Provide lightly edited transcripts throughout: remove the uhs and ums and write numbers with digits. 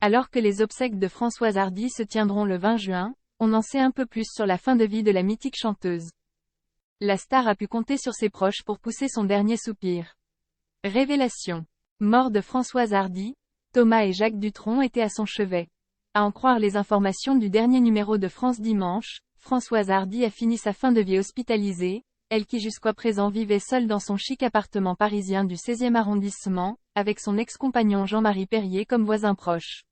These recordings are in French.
Alors que les obsèques de Françoise Hardy se tiendront le 20 juin, on en sait un peu plus sur la fin de vie de la mythique chanteuse. La star a pu compter sur ses proches pour pousser son dernier soupir. Révélation. Mort de Françoise Hardy, Thomas et Jacques Dutronc étaient à son chevet. À en croire les informations du dernier numéro de France Dimanche, Françoise Hardy a fini sa fin de vie hospitalisée, elle qui jusqu'à présent vivait seule dans son chic appartement parisien du 16e arrondissement, avec son ex-compagnon Jean-Marie Perrier comme voisin proche.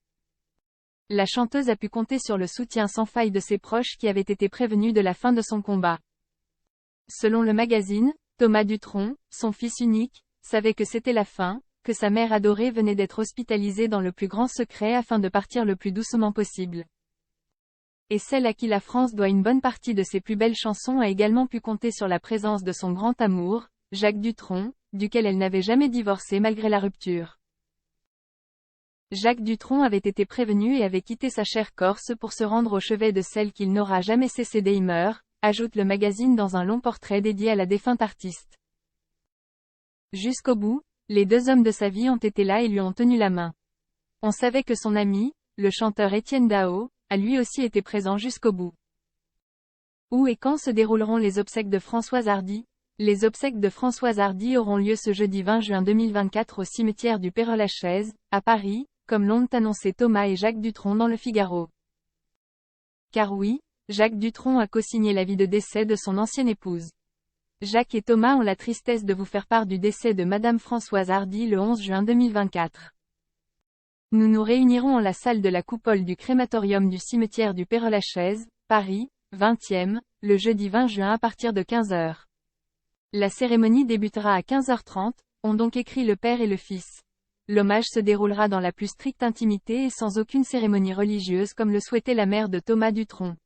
La chanteuse a pu compter sur le soutien sans faille de ses proches qui avaient été prévenus de la fin de son combat. Selon le magazine, Thomas Dutronc, son fils unique, savait que c'était la fin, que sa mère adorée venait d'être hospitalisée dans le plus grand secret afin de partir le plus doucement possible. Et celle à qui la France doit une bonne partie de ses plus belles chansons a également pu compter sur la présence de son grand amour, Jacques Dutronc, duquel elle n'avait jamais divorcé malgré la rupture. Jacques Dutronc avait été prévenu et avait quitté sa chère Corse pour se rendre au chevet de celle qu'il n'aura jamais cessé d'aimer, ajoute le magazine dans un long portrait dédié à la défunte artiste. Jusqu'au bout, les deux hommes de sa vie ont été là et lui ont tenu la main. On savait que son ami, le chanteur Étienne Dao, a lui aussi été présent jusqu'au bout. Où et quand se dérouleront les obsèques de Françoise Hardy? Les obsèques de Françoise Hardy auront lieu ce jeudi 20 juin 2024 au cimetière du Père-Lachaise, à Paris, comme l'ont annoncé Thomas et Jacques Dutronc dans Le Figaro. Car oui, Jacques Dutronc a co-signé l'avis de décès de son ancienne épouse. Jacques et Thomas ont la tristesse de vous faire part du décès de Madame Françoise Hardy le 11 juin 2024. Nous nous réunirons en la salle de la coupole du crématorium du cimetière du Père-Lachaise, Paris, 20e, le jeudi 20 juin à partir de 15 h. La cérémonie débutera à 15h30, ont donc écrit le père et le fils. L'hommage se déroulera dans la plus stricte intimité et sans aucune cérémonie religieuse comme le souhaitait la mère de Thomas Dutronc.